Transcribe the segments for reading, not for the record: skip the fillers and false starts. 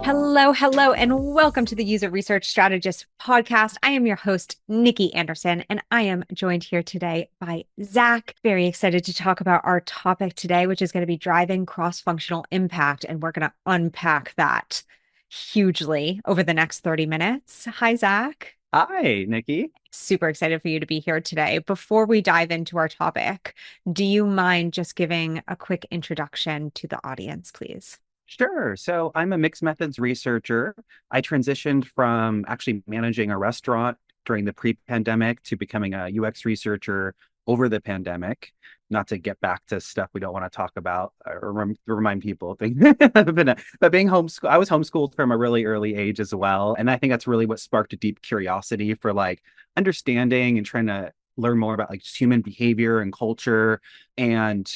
Hello, hello, and welcome to the User Research Strategist podcast. I am your host, Nikki Anderson, and I am joined here today by Zack. Very excited to talk about our topic today, which is going to be driving cross-functional impact, and we're going to unpack that hugely over the next 30 minutes. Hi, Zack. Hi, Nikki. Super excited for you to be here today. Before we dive into our topic, do you mind just giving a quick introduction to the audience, please? Sure. So I'm a mixed methods researcher. I transitioned from actually managing a restaurant during the pre-pandemic to becoming a UX researcher over the pandemic. Not to get back to stuff we don't want to talk about or remind people. But being homeschooled, I was homeschooled from a really early age as well. And I think that's really what sparked a deep curiosity for like understanding and trying to learn more about like just human behavior and culture. And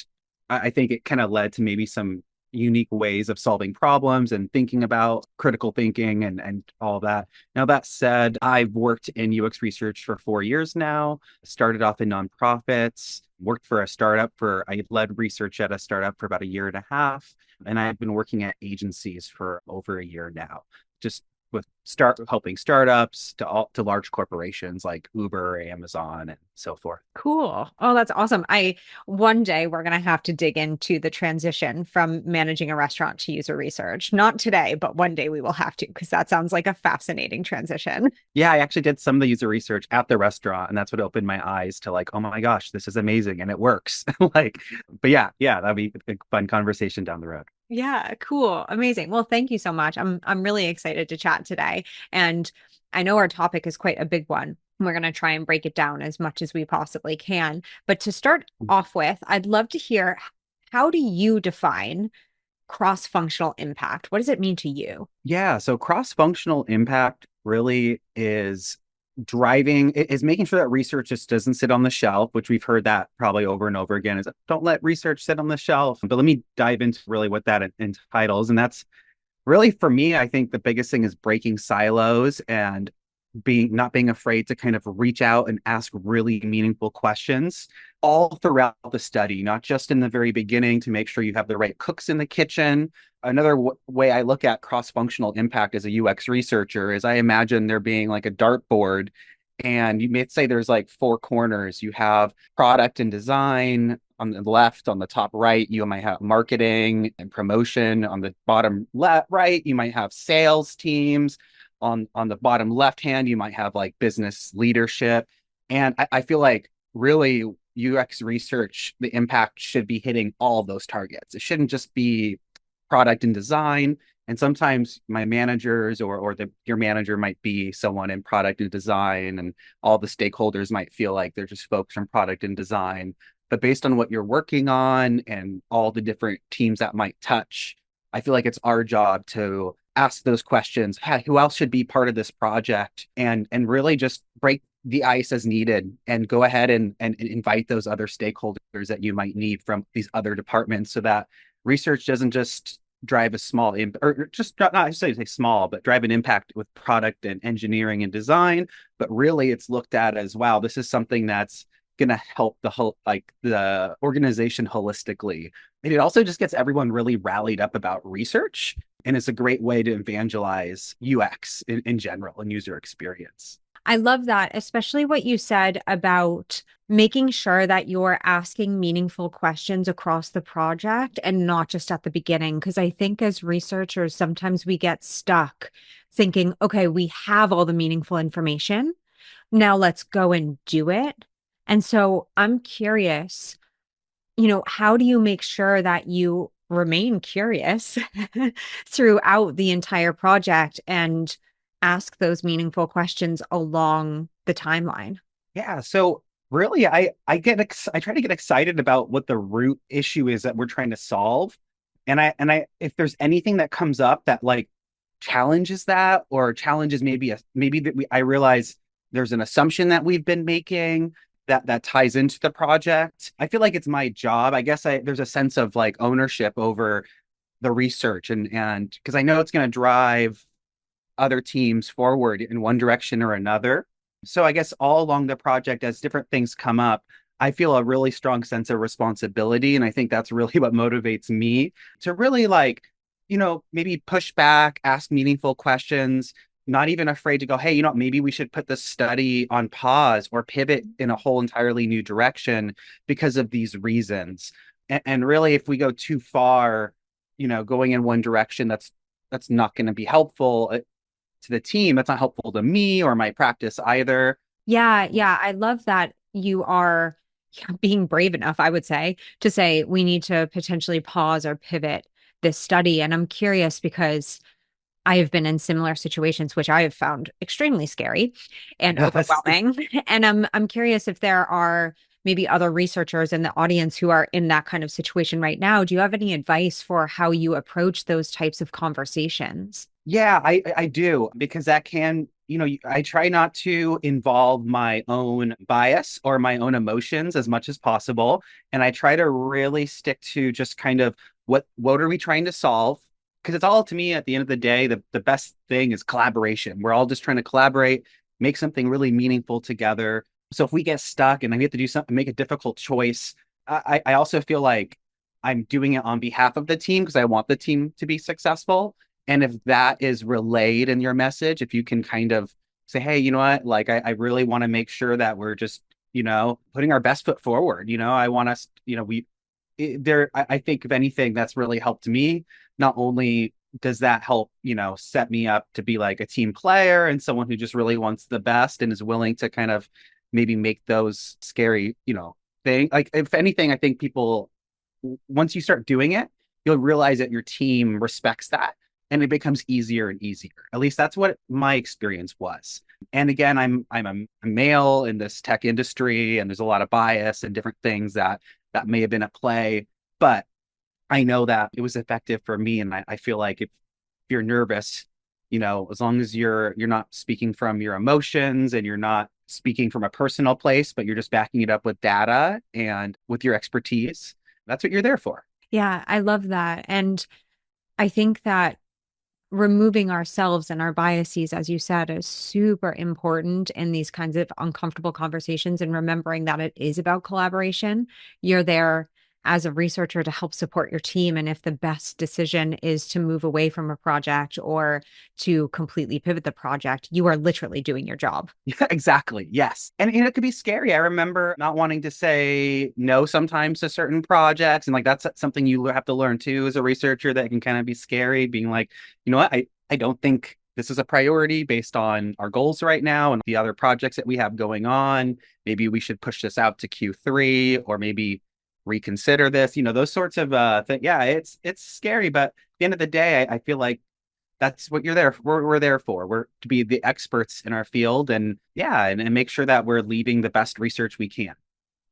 I think it kind of led to maybe some unique ways of solving problems and thinking about critical thinking and all of that. Now, that said, I've worked in UX research for 4 years now, started off in nonprofits, worked for a startup I led research at a startup for about a year and a half. And I've been working at agencies for over a year now, just with helping startups to large corporations like Uber, Amazon, and so forth. Cool. Oh, that's awesome. I One day we're going to have to dig into the transition from managing a restaurant to user research. Not today, but one day we will have to, because that sounds like a fascinating transition. Yeah, I actually did some of the user research at the restaurant, and that's what opened my eyes to like, oh my gosh, this is amazing and it works. Like, but yeah, that'd be a fun conversation down the road. Yeah, cool. Amazing. Well, thank you so much. I'm really excited to chat today. And I know our topic is quite a big one. We're going to try and break it down as much as we possibly can. But to start off with, I'd love to hear, how do you define cross-functional impact? What does it mean to you? Yeah, so cross-functional impact really is making sure that research just doesn't sit on the shelf, which we've heard that probably over and over again, is don't let research sit on the shelf. But let me dive into really what that entitles. And that's really for me, I think the biggest thing is breaking silos and being not being afraid to kind of reach out and ask really meaningful questions all throughout the study, not just in the very beginning to make sure you have the right cooks in the kitchen. Another way I look at cross-functional impact as a UX researcher is I imagine there being like a dartboard, and you may say there's like four corners. You have product and design on the left. On the top right, you might have marketing and promotion. On the bottom left right, you might have sales teams. On the bottom left hand, you might have like business leadership. And I feel like really UX research, the impact should be hitting all those targets. It shouldn't just be product and design. And sometimes my managers your manager might be someone in product and design, and all the stakeholders might feel like they're just folks from product and design. But based on what you're working on and all the different teams that might touch, I feel like it's our job to ask those questions. Hey, who else should be part of this project? And really just break the ice as needed and go ahead and invite those other stakeholders that you might need from these other departments so that research doesn't just drive a small or just not I say small, but drive an impact with product and engineering and design. But really it's looked at as, wow, this is something that's going to help the whole like the organization holistically. And it also just gets everyone really rallied up about research, and it's a great way to evangelize UX in general and user experience. I love that, especially what you said about making sure that you're asking meaningful questions across the project and not just at the beginning. Because I think as researchers, sometimes we get stuck thinking, okay, we have all the meaningful information. Now let's go and do it. And so I'm curious, how do you make sure that you remain curious throughout the entire project and ask those meaningful questions along the timeline? Yeah, so really I try to get excited about what the root issue is that we're trying to solve. And I if there's anything that comes up that like challenges that, or challenges maybe that I realize there's an assumption that we've been making that ties into the project. I feel like it's my job. I guess there's a sense of like ownership over the research, and because I know it's going to drive other teams forward in one direction or another. So I guess all along the project, as different things come up, I feel a really strong sense of responsibility. And I think that's really what motivates me to really like maybe push back, ask meaningful questions, not even afraid to go, hey, maybe we should put this study on pause or pivot in a whole entirely new direction because of these reasons. And really, if we go too far, going in one direction, that's not going to be helpful to the team. That's not helpful to me or my practice either. Yeah, yeah, I love that you are being brave enough, I would say, to say we need to potentially pause or pivot this study. And I'm curious because I have been in similar situations, which I have found extremely scary and Yes. overwhelming. And I'm curious if there are maybe other researchers in the audience who are in that kind of situation right now. Do you have any advice for how you approach those types of conversations? Yeah, I do because that can, I try not to involve my own bias or my own emotions as much as possible, and I try to really stick to just kind of what are we trying to solve? Because it's all to me at the end of the day, the best thing is collaboration. We're all just trying to collaborate, make something really meaningful together. So if we get stuck and we have to do something, make a difficult choice, I also feel like I'm doing it on behalf of the team because I want the team to be successful. And if that is relayed in your message, if you can kind of say, hey, you know what? Like, I really want to make sure that we're just, putting our best foot forward. I want us, I think if anything, that's really helped me. Not only does that help, set me up to be like a team player and someone who just really wants the best and is willing to kind of maybe make those scary, thing. Like, if anything, I think people, once you start doing it, you'll realize that your team respects that and it becomes easier and easier. At least that's what my experience was. And again, I'm a male in this tech industry, and there's a lot of bias and different things that may have been at play. But I know that it was effective for me, and I feel like if you're nervous, as long as you're not speaking from your emotions and you're not speaking from a personal place, but you're just backing it up with data and with your expertise, that's what you're there for. Yeah, I love that. And I think that removing ourselves and our biases, as you said, is super important in these kinds of uncomfortable conversations and remembering that it is about collaboration. You're there as a researcher to help support your team. And if the best decision is to move away from a project or to completely pivot the project, you are literally doing your job. Yeah, exactly. Yes. And it could be scary. I remember not wanting to say no sometimes to certain projects. And like that's something you have to learn too as a researcher that can kind of be scary, being like, you know what, I don't think this is a priority based on our goals right now and the other projects that we have going on. Maybe we should push this out to Q3 or maybe reconsider this, those sorts of things. Yeah, it's scary, but at the end of the day, I feel like that's what you're there we're there for. We're to be the experts in our field and yeah, and make sure that we're leading the best research we can.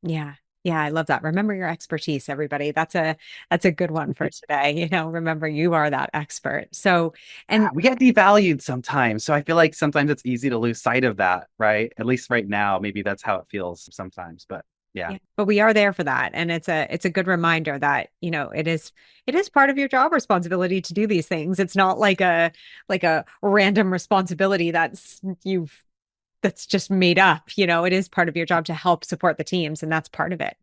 Yeah. Yeah, I love that. Remember your expertise, everybody. That's a good one for today. Remember you are that expert. So, Yeah, and we get devalued sometimes. So I feel like sometimes it's easy to lose sight of that, right? At least right now, maybe that's how it feels sometimes. But yeah. yeah, but we are there for that. And it's a good reminder that, it is part of your job responsibility to do these things. It's not like a random responsibility that's just made up. It is part of your job to help support the teams, and that's part of it.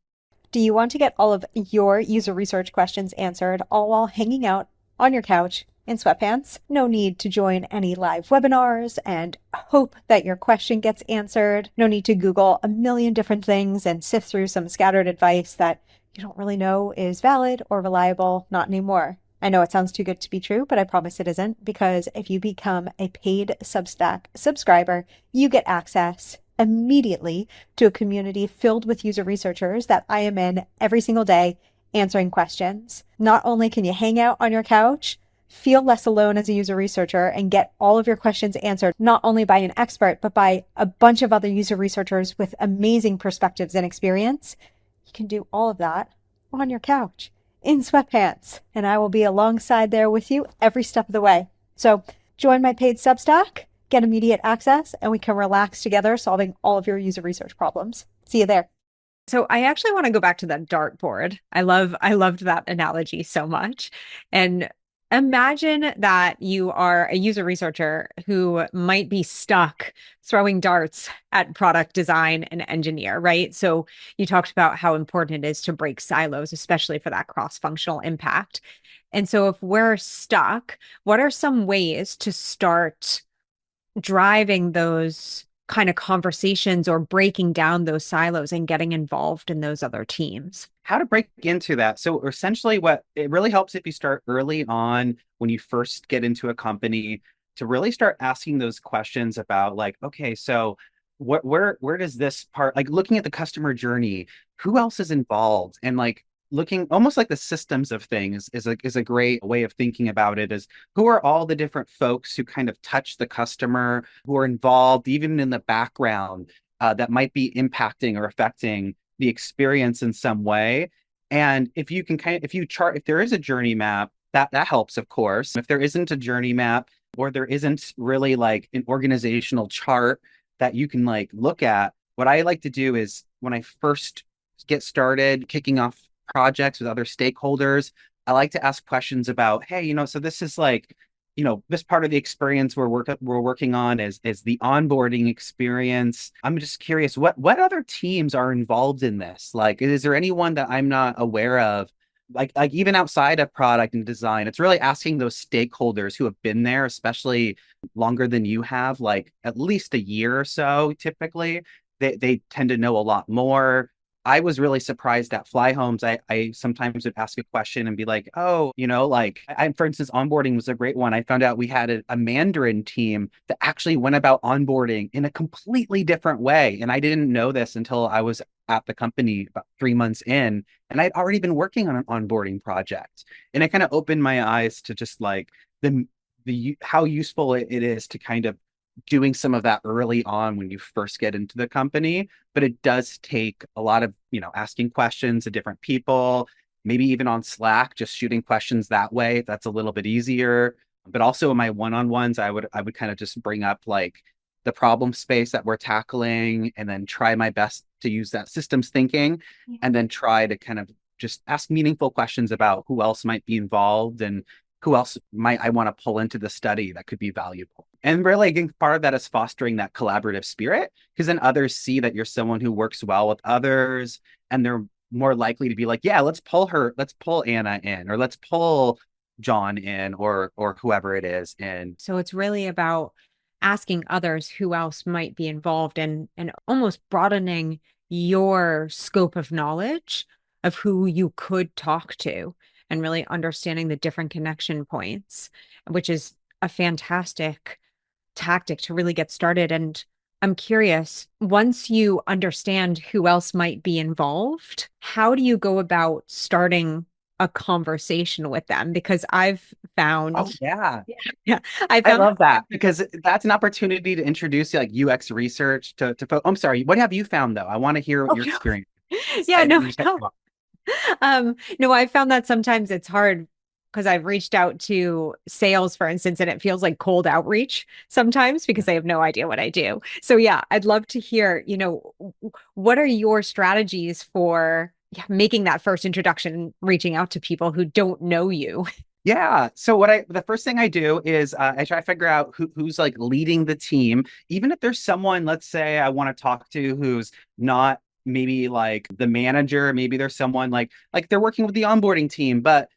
Do you want to get all of your user research questions answered, all while hanging out on your couch in sweatpants? No need to join any live webinars and hope that your question gets answered. No need to Google a million different things and sift through some scattered advice that you don't really know is valid or reliable. Not anymore. I know it sounds too good to be true, but I promise it isn't, because if you become a paid Substack subscriber, you get access immediately to a community filled with user researchers that I am in every single day answering questions. Not only can you hang out on your couch, feel less alone as a user researcher, and get all of your questions answered, not only by an expert, but by a bunch of other user researchers with amazing perspectives and experience, you can do all of that on your couch in sweatpants, and I will be alongside there with you every step of the way. So join my paid Substack, get immediate access, and we can relax together solving all of your user research problems. See you there. So I actually want to go back to that dartboard. I loved that analogy so much. And Imagine that you are a user researcher who might be stuck throwing darts at product design and engineer, right? So you talked about how important it is to break silos, especially for that cross-functional impact. And so if we're stuck, what are some ways to start driving those kind of conversations or breaking down those silos and getting involved in those other teams? How to break into that. So essentially what it really helps if you start early on when you first get into a company to really start asking those questions about like, okay, so where does this part like looking at the customer journey, who else is involved? And like looking almost like the systems of things is a great way of thinking about it is who are all the different folks who kind of touch the customer, who are involved even in the background that might be impacting or affecting the experience in some way. And if you can kind of, if you chart, if there is a journey map, that helps, of course. If there isn't a journey map or there isn't really like an organizational chart that you can like look at, what I like to do is when I first get started kicking off projects with other stakeholders, I like to ask questions about, hey, so this is like, this part of the experience we're working on is the onboarding experience. I'm just curious, what other teams are involved in this? Like, is there anyone that I'm not aware of? Like even outside of product and design, it's really asking those stakeholders who have been there, especially longer than you have, like at least a year or so, typically. They tend to know a lot more. I was really surprised at Fly Homes. I sometimes would ask a question and be like, oh, like for instance, onboarding was a great one. I found out we had a Mandarin team that actually went about onboarding in a completely different way. And I didn't know this until I was at the company about 3 months in, and I'd already been working on an onboarding project. And it kind of opened my eyes to just like the how useful it is to kind of doing some of that early on when you first get into the company, but it does take a lot of, asking questions to different people, maybe even on Slack, just shooting questions that way. That's a little bit easier. But also in my one-on-ones, I would kind of just bring up like the problem space that we're tackling and then try my best to use that systems thinking and then try to kind of just ask meaningful questions about who else might be involved and who else might I want to pull into the study that could be valuable. And really, again, part of that is fostering that collaborative spirit because then others see that you're someone who works well with others and they're more likely to be like, yeah, let's pull Anna in, or let's pull John in, or whoever it is in. So it's really about asking others who else might be involved and almost broadening your scope of knowledge of who you could talk to and really understanding the different connection points, which is a fantastic tactic to really get started. And I'm curious, once you understand who else might be involved, how do you go about starting a conversation with them? Because I've Oh found, yeah. yeah, I I found, love that because that's an opportunity to introduce like UX research to I'm sorry, what have you found though? I want to hear what oh your no, experience. yeah, I no, didn't cut no. you off. No, I found that sometimes it's hard because I've reached out to sales, for instance, and it feels like cold outreach sometimes because they have no idea what I do. So yeah, I'd love to hear, what are your strategies for yeah, making that first introduction, reaching out to people who don't know you? Yeah. So the first thing I do is I try to figure out who's like leading the team. Even if there's someone, let's say I want to talk to who's not maybe like the manager, maybe there's someone like they're working with the onboarding team, but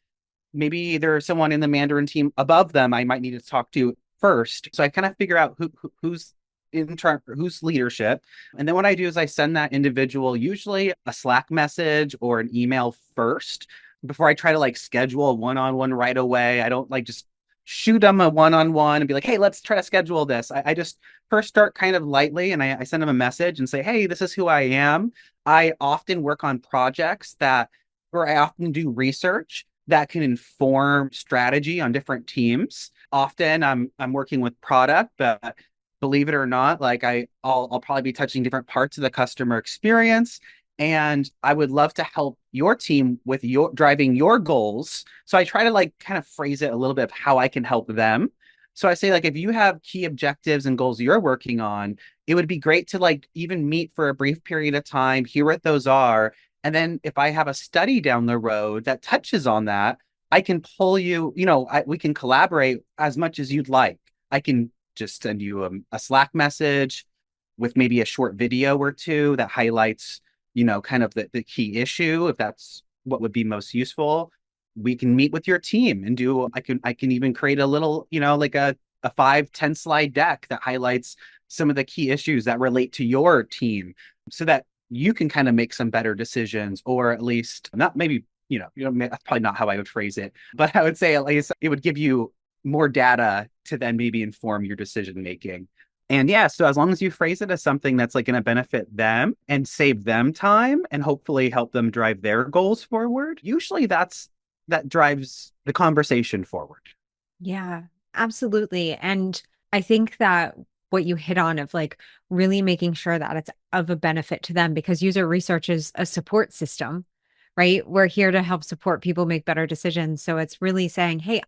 maybe there's someone in the Mandarin team above them I might need to talk to first. So I kind of figure out who's in charge, who's leadership. And then what I do is I send that individual usually a Slack message or an email first before I try to like schedule a one-on-one right away. I don't like just shoot them a one-on-one and be like, hey, let's try to schedule this. I just first start kind of lightly and I send them a message and say, hey, this is who I am. I often work on projects where I often do research that can inform strategy on different teams. Often I'm working with product, but believe it or not, like I'll probably be touching different parts of the customer experience. And I would love to help your team with your driving your goals. So I try to like kind of phrase it a little bit of how I can help them. So I say like if you have key objectives and goals you're working on, it would be great to like even meet for a brief period of time, hear what those are, and then if I have a study down the road that touches on that, I can pull you, we can collaborate as much as you'd like. I can just send you a Slack message with maybe a short video or two that highlights, kind of the key issue, if that's what would be most useful. We can meet with your team and I can even create a little, like a 5-10 slide deck that highlights some of the key issues that relate to your team so that you can kind of make some better decisions, or at least not maybe, that's probably not how I would phrase it, but I would say at least it would give you more data to then maybe inform your decision making. And yeah, so as long as you phrase it as something that's like going to benefit them and save them time and hopefully help them drive their goals forward, usually that drives the conversation forward. Yeah, absolutely. And I think that what you hit on of like really making sure that it's of a benefit to them, because user research is a support system, right? We're here to help support people make better decisions. So it's really saying, hey,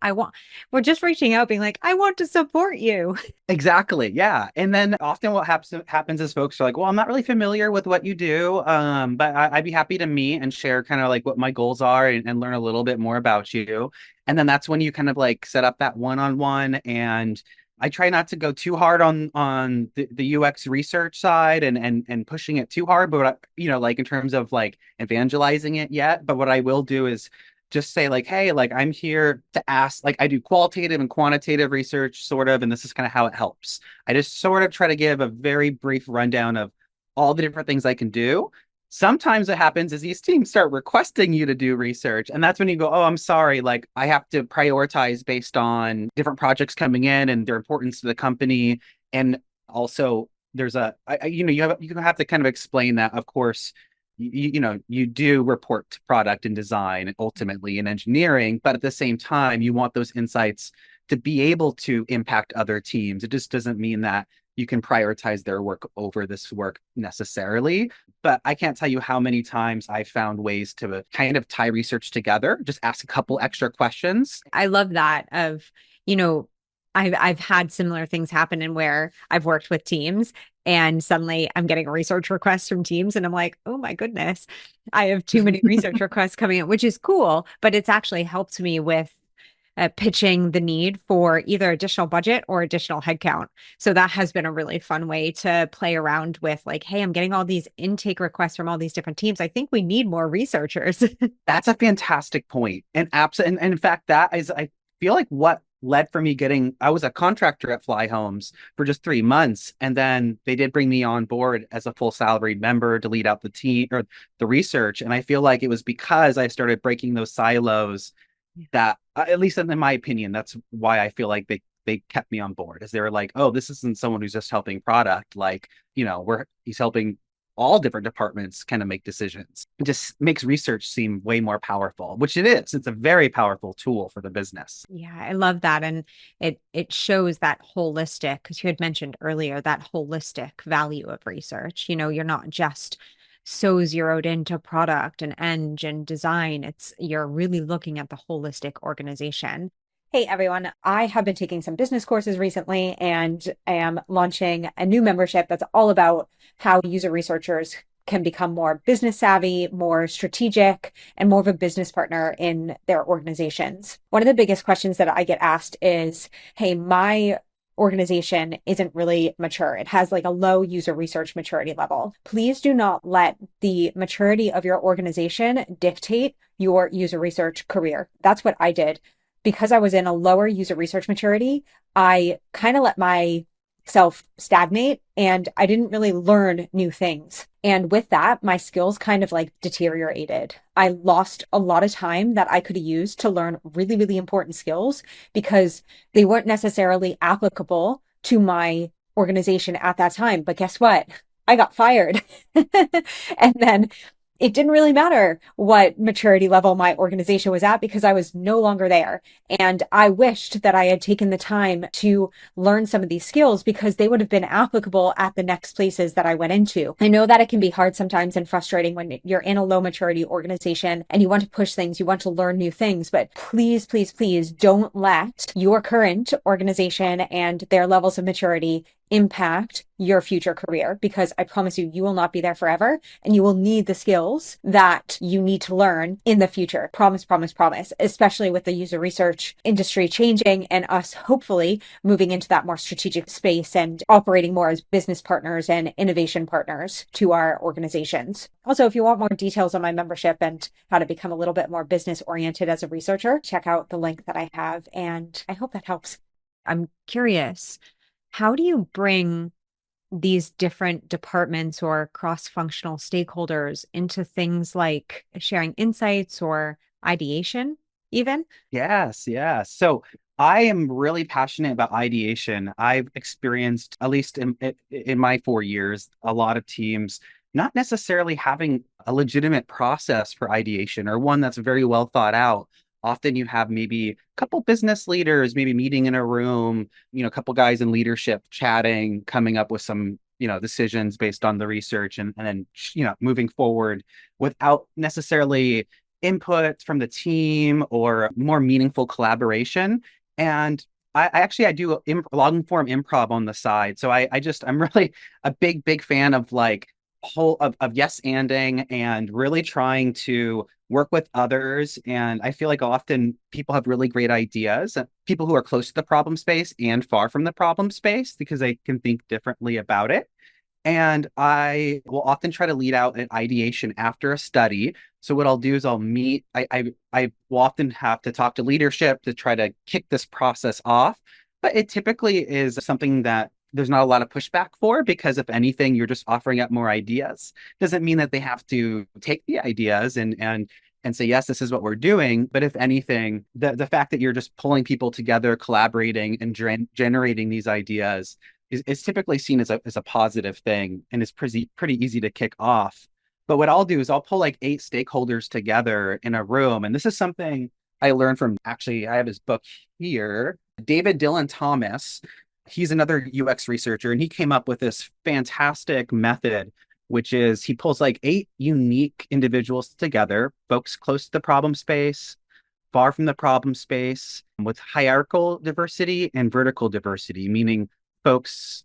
we're just reaching out, being like, I want to support you. Exactly. Yeah. And then often what happens is folks are like, well, I'm not really familiar with what you do. But I'd be happy to meet and share kind of like what my goals are and learn a little bit more about you. And then that's when you kind of like set up that one-on-one. And I try not to go too hard on the UX research side and pushing it too hard, but like in terms of like evangelizing it yet. But what I will do is just say like, hey, like I'm here to ask, like I do qualitative and quantitative research sort of, and this is kind of how it helps. I just sort of try to give a very brief rundown of all the different things I can do. Sometimes what happens is these teams start requesting you to do research, and that's when you go, oh, I'm sorry, like I have to prioritize based on different projects coming in and their importance to the company. And also there's you have to kind of explain that, of course, you do report to product and design ultimately in engineering, but at the same time you want those insights to be able to impact other teams. It just doesn't mean that you can prioritize their work over this work necessarily, but I can't tell you how many times I found ways to kind of tie research together, just ask a couple extra questions. I love that of, you know, I've had similar things happen in where I've worked with teams and suddenly I'm getting research requests from teams and I'm like, oh my goodness, I have too many research requests coming in, which is cool, but it's actually helped me with pitching the need for either additional budget or additional headcount. So that has been a really fun way to play around with like, hey, I'm getting all these intake requests from all these different teams. I think we need more researchers. That's a fantastic point. And in fact, that is, I feel like what led for me getting, I was a contractor at Fly Homes for just 3 months. And then they did bring me on board as a full salaried member to lead out the team or the research. And I feel like it was because I started breaking those silos that, at least in my opinion, that's why I feel like they kept me on board, as they were like, oh, this isn't someone who's just helping product. Like, he's helping all different departments kind of make decisions. It just makes research seem way more powerful, which it is. It's a very powerful tool for the business. Yeah, I love that. And it shows that holistic, because you had mentioned earlier that holistic value of research. You're not just so zeroed into product and and design. You're really looking at the holistic organization. Hey everyone, I have been taking some business courses recently and am launching a new membership that's all about how user researchers can become more business savvy, more strategic, and more of a business partner in their organizations. One of the biggest questions that I get asked is, hey, my organization isn't really mature. It has like a low user research maturity level. Please do not let the maturity of your organization dictate your user research career. That's what I did. Because I was in a lower user research maturity, I kind of let myself stagnate and I didn't really learn new things. And with that, my skills kind of like deteriorated. I lost a lot of time that I could have used to learn really, really important skills because they weren't necessarily applicable to my organization at that time. But guess what? I got fired. And then it didn't really matter what maturity level my organization was at because I was no longer there. And I wished that I had taken the time to learn some of these skills because they would have been applicable at the next places that I went into. I know that it can be hard sometimes and frustrating when you're in a low maturity organization and you want to push things, you want to learn new things, but please, please, please don't let your current organization and their levels of maturity impact your future career because I promise you, you will not be there forever and you will need the skills that you need to learn in the future. Promise, promise, promise, especially with the user research industry changing and us hopefully moving into that more strategic space and operating more as business partners and innovation partners to our organizations. Also, if you want more details on my membership and how to become a little bit more business oriented as a researcher, check out the link that I have. And I hope that helps. I'm curious, how do you bring these different departments or cross-functional stakeholders into things like sharing insights or ideation, even? Yes, yes. So I am really passionate about ideation. I've experienced, at least in my 4 years, a lot of teams not necessarily having a legitimate process for ideation or one that's very well thought out. Often you have maybe a couple business leaders, maybe meeting in a room, a couple guys in leadership chatting, coming up with some, decisions based on the research and then, moving forward without necessarily input from the team or more meaningful collaboration. And I do long form improv on the side. So I'm really a big fan of like whole of yes anding and really trying to work with others. And I feel like often people have really great ideas, people who are close to the problem space and far from the problem space because they can think differently about it. And I will often try to lead out an ideation after a study. So what I'll do is I'll meet, I will often have to talk to leadership to try to kick this process off. But it typically is something that there's not a lot of pushback for because if anything, you're just offering up more ideas. Doesn't mean that they have to take the ideas and say, yes, this is what we're doing. But if anything, the fact that you're just pulling people together, collaborating and generating these ideas is typically seen as a positive thing and is pretty easy to kick off. But what I'll do is I'll pull like 8 stakeholders together in a room. And this is something I learned from actually, I have his book here, David Dylan Thomas. He's another UX researcher, and he came up with this fantastic method, which is he pulls like 8 unique individuals together, folks close to the problem space, far from the problem space, with hierarchical diversity and vertical diversity, meaning folks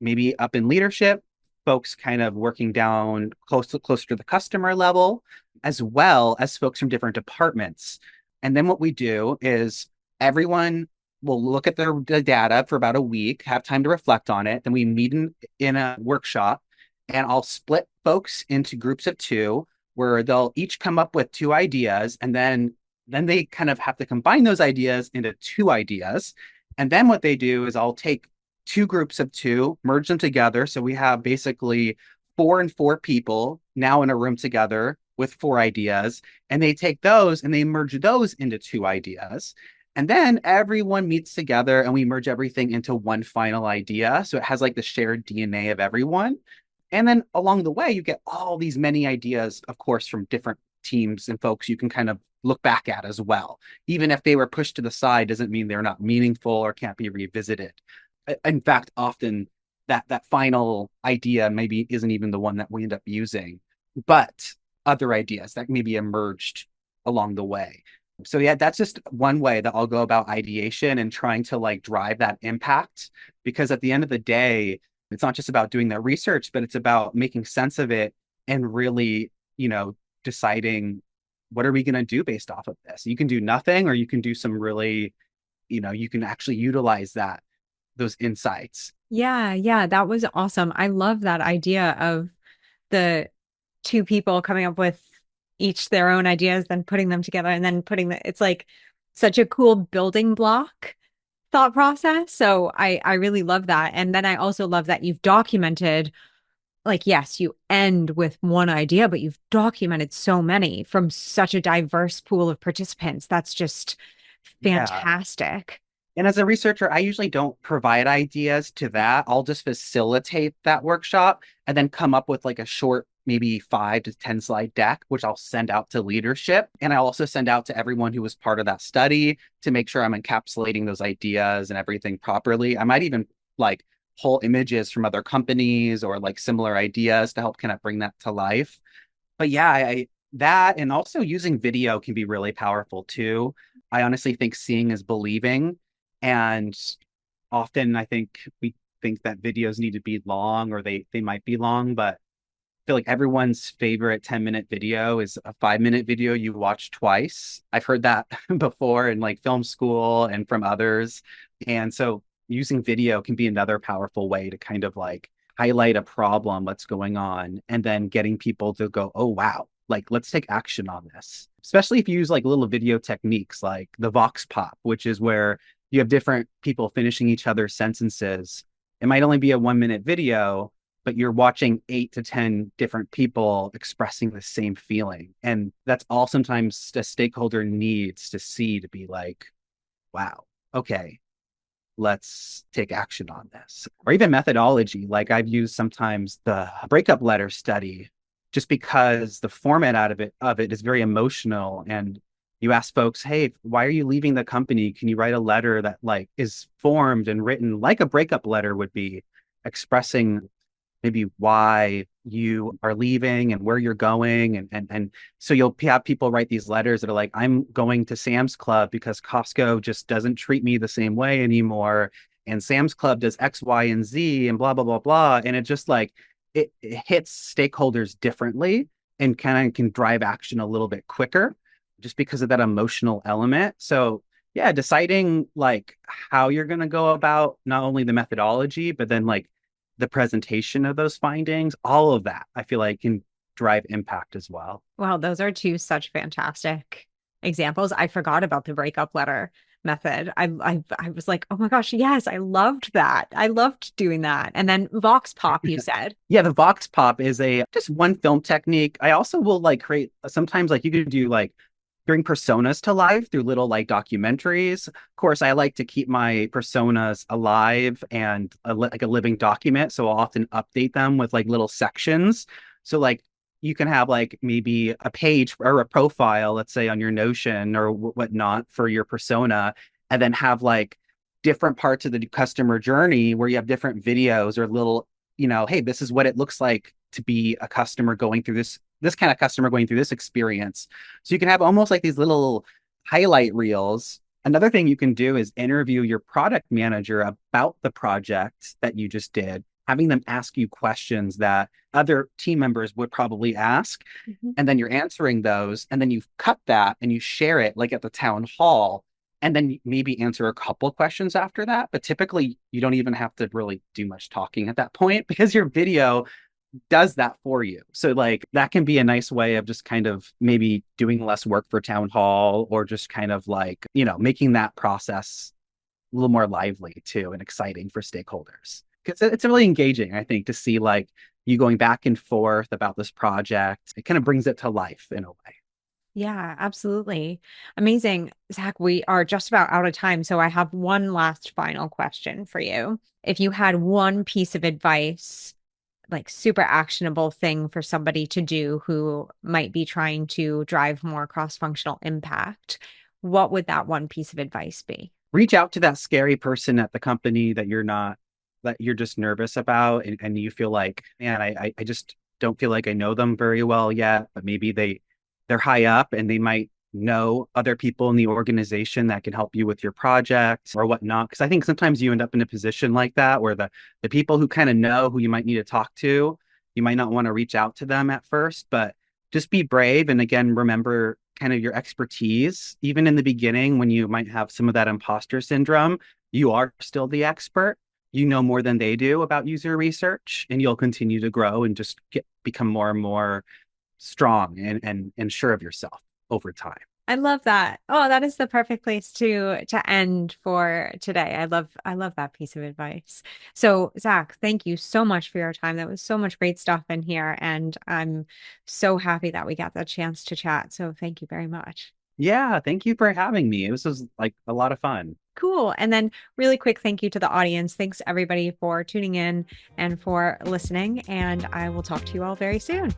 maybe up in leadership, folks kind of working down closer to the customer level, as well as folks from different departments. And then what we do is everyone will look at the data for about a week, have time to reflect on it. Then we meet in a workshop, and I'll split folks into groups of 2 where they'll each come up with 2 ideas, and then they kind of have to combine those ideas into 2 ideas. And then what they do is I'll take 2 groups of 2, merge them together. So we have basically 4 and 4 people now in a room together with 4 ideas. And they take those and they merge those into 2 ideas. And then everyone meets together and we merge everything into one final idea. So it has like the shared DNA of everyone. And then along the way, you get all these many ideas, of course, from different teams and folks you can kind of look back at as well. Even if they were pushed to the side, doesn't mean they're not meaningful or can't be revisited. In fact, often that final idea maybe isn't even the one that we end up using, but other ideas that maybe emerged along the way. So yeah, that's just one way that I'll go about ideation and trying to like drive that impact. Because at the end of the day, it's not just about doing that research, but it's about making sense of it and really, deciding what are we going to do based off of this. You can do nothing, or you can do some really, you can actually utilize those insights. Yeah, yeah, that was awesome. I love that idea of the 2 people coming up with each their own ideas, then putting them together and then it's like such a cool building block thought process. So I really love that. And then I also love that you've documented, like, yes, you end with one idea, but you've documented so many from such a diverse pool of participants. That's just Yeah. fantastic. And as a researcher, I usually don't provide ideas to that. I'll just facilitate that workshop and then come up with like a short, maybe 5 to 10 slide deck, which I'll send out to leadership. And I'll also send out to everyone who was part of that study to make sure I'm encapsulating those ideas and everything properly. I might even like pull images from other companies or like similar ideas to help kind of bring that to life. But yeah, that and also using video can be really powerful too. I honestly think seeing is believing. And often I think we think that videos need to be long, or they might be long, but feel like everyone's favorite 10-minute video is a 5-minute video you watch twice. I've heard that before in like film school and from others. And so using video can be another powerful way to kind of like highlight a problem that's going on and then getting people to go, oh, wow, like let's take action on this. Especially if you use like little video techniques like the Vox Pop, which is where you have different people finishing each other's sentences. It might only be a 1-minute video, but you're watching 8 to 10 different people expressing the same feeling. And that's all sometimes a stakeholder needs to see to be like, wow, okay, let's take action on this. Or even methodology. Like I've used sometimes the breakup letter study just because the format out of it is very emotional. And you ask folks, hey, why are you leaving the company? Can you write a letter that like is formed and written like a breakup letter would be, expressing maybe why you are leaving and where you're going. And so you'll have people write these letters that are like, I'm going to Sam's Club because Costco just doesn't treat me the same way anymore. And Sam's Club does X, Y, and Z and blah, blah, blah, blah. And it just like it hits stakeholders differently and kind of can drive action a little bit quicker just because of that emotional element. So yeah, deciding like how you're going to go about not only the methodology, but then like the presentation of those findings, all of that, I feel like can drive impact as well. Well, those are two such fantastic examples. I forgot about the breakup letter method. I was like, oh my gosh, yes, I loved that. I loved doing that. And then Vox Pop, you said. Yeah, the Vox Pop is a just one film technique. I also will like create sometimes like you could do like bring personas to life through little like documentaries. Of course, I like to keep my personas alive and like a living document. So I'll often update them with like little sections. So like you can have like maybe a page or a profile, let's say on your Notion or whatnot for your persona, and then have like different parts of the customer journey where you have different videos or little, hey, this is what it looks like to be a customer going through this kind of customer going through this experience. So you can have almost like these little highlight reels. Another thing you can do is interview your product manager about the project that you just did, having them ask you questions that other team members would probably ask. Mhm. And then you're answering those. And then you cut that and you share it like at the town hall. And then maybe answer a couple questions after that. But typically, you don't even have to really do much talking at that point because your video does that for you. So like that can be a nice way of just kind of maybe doing less work for town hall or just kind of like, making that process a little more lively too and exciting for stakeholders. Because it's really engaging, I think, to see like you going back and forth about this project. It kind of brings it to life in a way. Yeah, absolutely. Amazing. Zach, we are just about out of time. So I have one last final question for you. If you had one piece of advice, like super actionable thing for somebody to do who might be trying to drive more cross-functional impact, what would that one piece of advice be? Reach out to that scary person at the company that you're just nervous about and you feel like, man, I just don't feel like I know them very well yet, but maybe they're high up and they might know other people in the organization that can help you with your project or whatnot. Because I think sometimes you end up in a position like that where the people who kind of know who you might need to talk to, you might not want to reach out to them at first, but just be brave. And again, remember kind of your expertise. Even in the beginning, when you might have some of that imposter syndrome, you are still the expert. You know more than they do about user research, and you'll continue to grow and just become more and more strong and sure of yourself over time. I love that. Oh, that is the perfect place to end for today. I love that piece of advice. So, Zach, thank you so much for your time. That was so much great stuff in here, and I'm so happy that we got the chance to chat. So, thank you very much. Yeah, thank you for having me. This was like a lot of fun. Cool. And then, really quick thank you to the audience. Thanks everybody for tuning in and for listening. And I will talk to you all very soon.